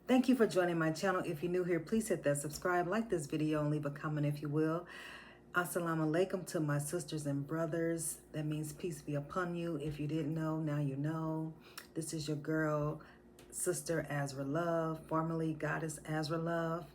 Thank you for joining my channel. If you're new here, please hit that subscribe, like this video, and leave a comment if you will. Assalamu alaikum to my sisters and brothers. That means peace be upon you. If you didn't know, now you know. This is your girl, Sister Azra Love, formerly Goddess Azra Love.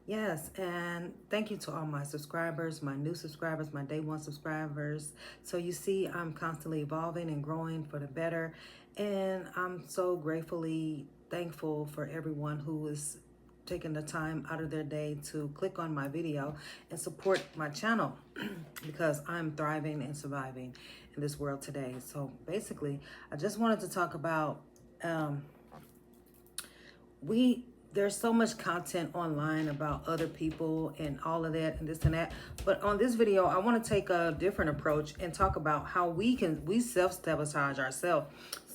Yes, and thank you to all my subscribers, my new subscribers, my day one subscribers. So you see, I'm constantly evolving and growing for the better. And I'm so gratefully thankful for everyone who is taking the time out of their day to click on my video and support my channel because I'm thriving and surviving in this world today. So basically, I just wanted to talk about there's so much content online about other people and all of that and this and that. But on this video, I want to take a different approach and talk about how we self-sabotage ourselves.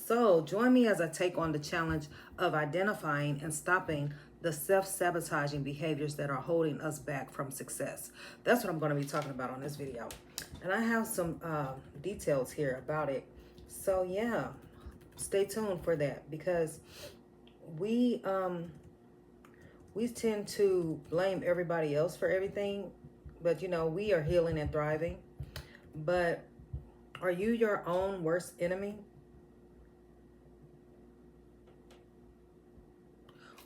So join me as I take on the challenge of identifying and stopping the self-sabotaging behaviors that are holding us back from success. That's what I'm going to be talking about on this video. And I have some details here about it. So yeah, stay tuned for that because we tend to blame everybody else for everything, but you know, we are healing and thriving. But are you your own worst enemy?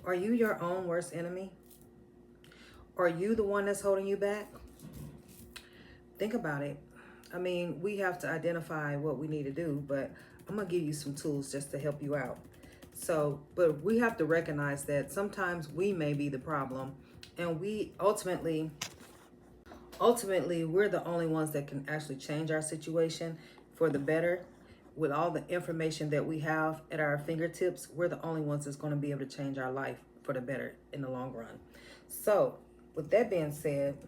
Are you your own worst enemy? Are you the one that's holding you back? Think about it. I mean, we have to identify what we need to do, but I'm gonna give you some tools just to help you out. So, but we have to recognize that sometimes we may be the problem, and we ultimately, we're the only ones that can actually change our situation for the better. With all the information that we have at our fingertips, we're the only ones that's going to be able to change our life for the better in the long run. So, with that being said,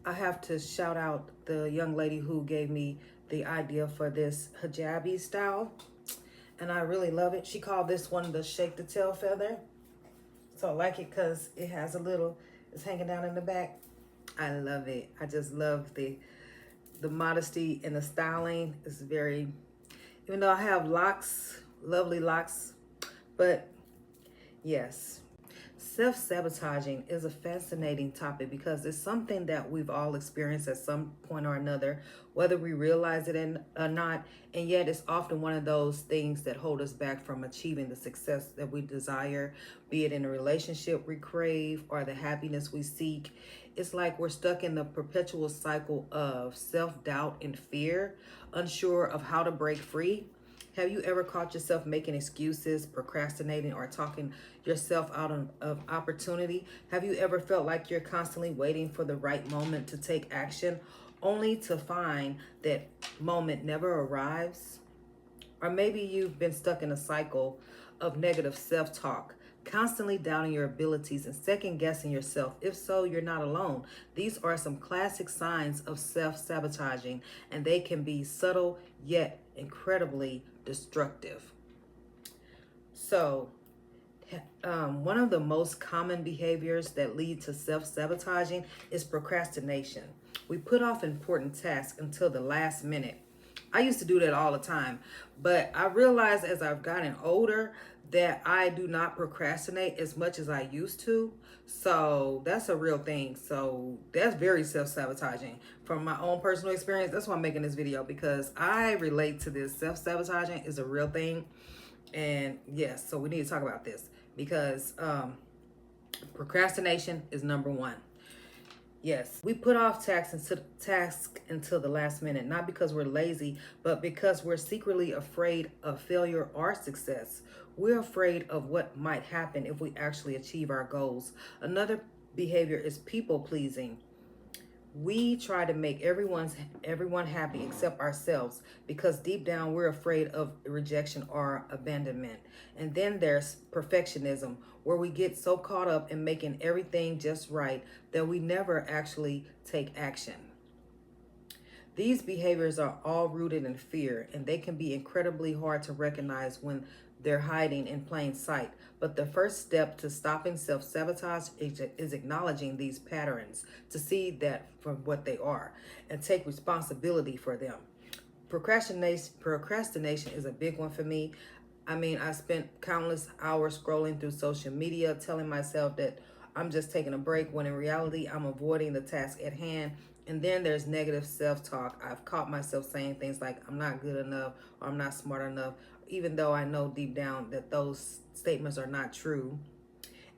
I have to shout out the young lady who gave me the idea for this hijabi style. And I really love it. She called this one the shake the tail feather. So I like it because it has a little, it's hanging down in the back. I love it. I just love the modesty and the styling. It's very, even though I have locks, lovely locks, but yes. Self-sabotaging is a fascinating topic because it's something that we've all experienced at some point or another, whether we realize it or not, and yet it's often one of those things that hold us back from achieving the success that we desire, be it in a relationship we crave or the happiness we seek. It's like we're stuck in the perpetual cycle of self-doubt and fear, unsure of how to break free. Have you ever caught yourself making excuses, procrastinating, or talking yourself out of opportunity? Have you ever felt like you're constantly waiting for the right moment to take action, only to find that moment never arrives? Or maybe you've been stuck in a cycle of negative self-talk, constantly doubting your abilities and second-guessing yourself. If so, you're not alone. These are some classic signs of self-sabotaging, and they can be subtle yet incredibly destructive. So, one of the most common behaviors that lead to self-sabotaging is procrastination. We put off important tasks until the last minute. I used to do that all the time, but I realized as I've gotten older that I do not procrastinate as much as I used to. So that's a real thing. So that's very self-sabotaging from my own personal experience. That's why I'm making this video, because I relate to this. Self-sabotaging is a real thing. And yes, so we need to talk about this because procrastination is number one. Yes, we put off tasks until the last minute, not because we're lazy, but because we're secretly afraid of failure or success. We're afraid of what might happen if we actually achieve our goals. Another behavior is people pleasing. We try to make everyone happy except ourselves because deep down we're afraid of rejection or abandonment. And then there's perfectionism, where we get so caught up in making everything just right that we never actually take action. These behaviors are all rooted in fear, and they can be incredibly hard to recognize when they're hiding in plain sight. But the first step to stopping self-sabotage is acknowledging these patterns, to see that for what they are and take responsibility for them. Procrastination is a big one for me. I mean, I spent countless hours scrolling through social media, telling myself that I'm just taking a break, when in reality, I'm avoiding the task at hand. And then there's negative self-talk. I've caught myself saying things like, I'm not good enough, or I'm not smart enough, even though I know deep down that those statements are not true.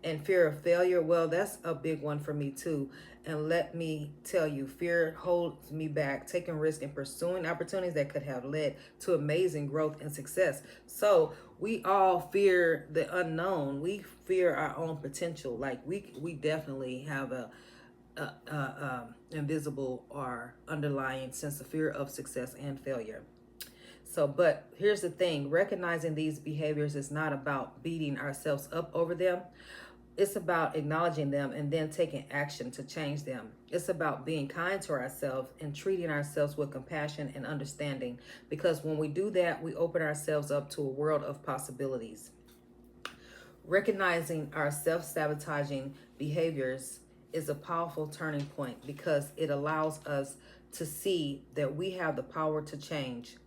And fear of failure, well, that's a big one for me too. And let me tell you, fear holds me back, taking risks and pursuing opportunities that could have led to amazing growth and success. So we all fear the unknown. We fear our own potential. Like we definitely have a invisible or underlying sense of fear of success and failure. So, but here's the thing, recognizing these behaviors is not about beating ourselves up over them. It's about acknowledging them and then taking action to change them. It's about being kind to ourselves and treating ourselves with compassion and understanding. Because when we do that, we open ourselves up to a world of possibilities. Recognizing our self-sabotaging behaviors is a powerful turning point because it allows us to see that we have the power to change.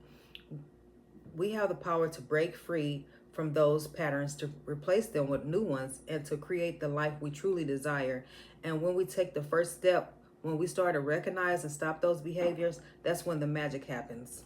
We have the power to break free from those patterns, to replace them with new ones, and to create the life we truly desire. And when we take the first step, when we start to recognize and stop those behaviors, that's when the magic happens.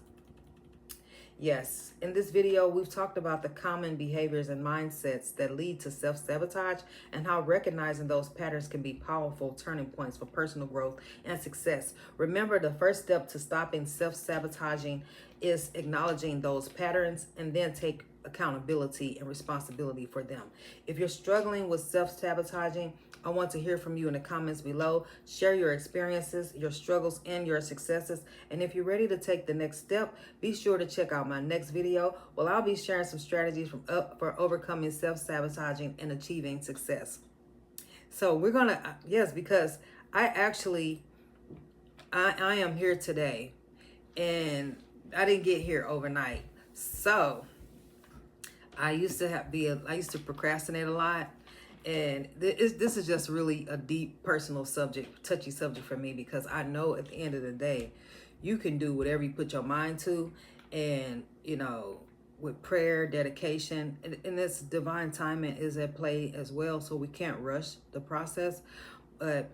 Yes, in this video, we've talked about the common behaviors and mindsets that lead to self-sabotage and how recognizing those patterns can be powerful turning points for personal growth and success. Remember, the first step to stopping self-sabotaging is acknowledging those patterns and then take accountability and responsibility for them. If you're struggling with self-sabotaging, I want to hear from you in the comments below. Share your experiences, your struggles, and your successes. And if you're ready to take the next step, be sure to check out my next video. Well, I'll be sharing some strategies for overcoming self-sabotaging and achieving success. So we're gonna, yes, because I am here today, and I didn't get here overnight. So I used to procrastinate a lot. And this is just really a deep personal subject, touchy subject for me, because I know at the end of the day, you can do whatever you put your mind to. And, you know, with prayer, dedication, and this divine timing is at play as well. So we can't rush the process, but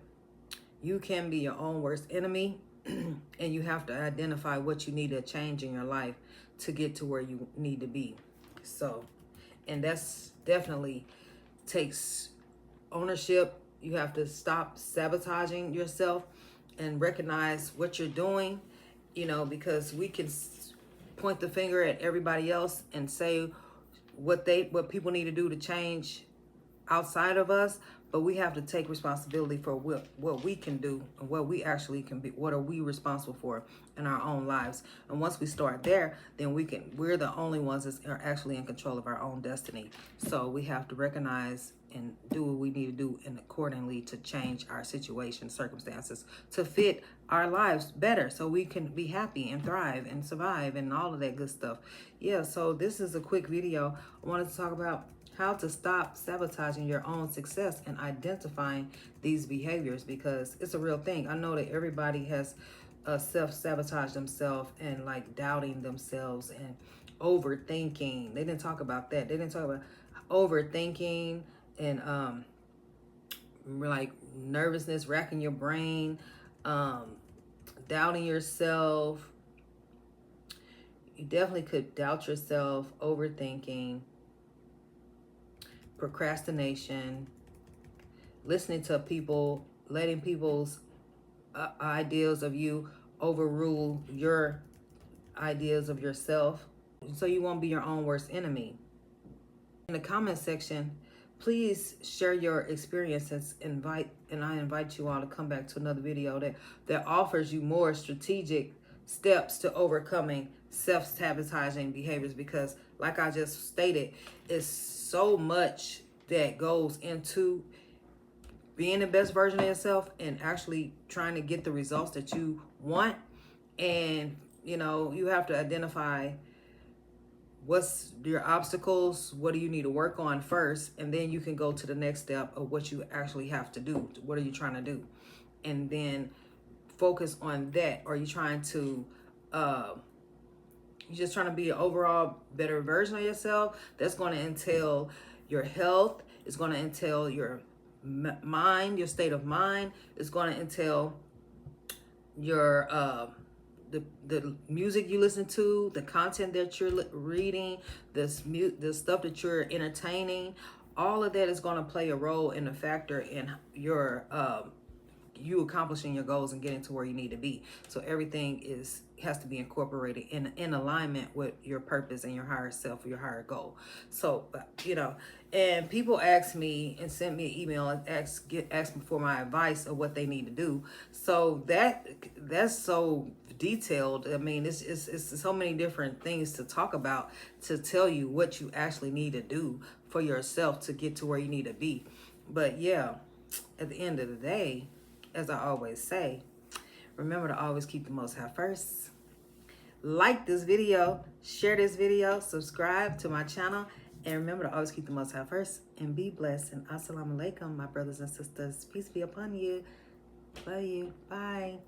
you can be your own worst enemy. And you have to identify what you need to change in your life to get to where you need to be. So, and that's definitely takes ownership. You have to stop sabotaging yourself and recognize what you're doing, you know, because we can point the finger at everybody else and say what people need to do to change outside of us, but we have to take responsibility for what we can do and what we actually can be. What are we responsible for in our own lives? And once we start there, then we're the only ones that are actually in control of our own destiny. So we have to recognize and do what we need to do, and accordingly to change our situation, circumstances to fit our lives better, so we can be happy and thrive and survive and all of that good stuff. Yeah, so this is a quick video. I wanted to talk about how to stop sabotaging your own success and identifying these behaviors, because it's a real thing. I know that everybody has self-sabotage themselves and like doubting themselves and overthinking. They didn't talk about that. They didn't talk about overthinking and like nervousness, racking your brain, doubting yourself. You definitely could doubt yourself, overthinking, procrastination, listening to people, letting people's ideas of you overrule your ideas of yourself, so you won't be your own worst enemy. In the comment section, please share your experiences. I invite you all to come back to another video that offers you more strategic steps to overcoming self-sabotaging behaviors, because like I just stated, it's so much that goes into being the best version of yourself and actually trying to get the results that you want. And you know, you have to identify what's your obstacles, what do you need to work on first, and then you can go to the next step of what you actually have to do. What are you trying to do? And then focus on that. Are you trying to You're just trying to be an overall better version of yourself. That's going to entail your health. It's going to entail your mind, your state of mind. It's going to entail your the music you listen to, the content that you're reading, the stuff that you're entertaining. All of that is going to play a role in a factor in your you accomplishing your goals and getting to where you need to be. So everything has to be incorporated in alignment with your purpose and your higher self, your higher goal. So and people ask me and send me an email and ask me for my advice of what they need to do. So that's so detailed. I mean, it's so many different things to talk about to tell you what you actually need to do for yourself to get to where you need to be. But yeah, at the end of the day, as I always say, remember to always keep the Most High first. Like this video, share this video, subscribe to my channel, and remember to always keep the Most High first and be blessed. And assalamu alaikum, my brothers and sisters. Peace be upon you. Love you. Bye.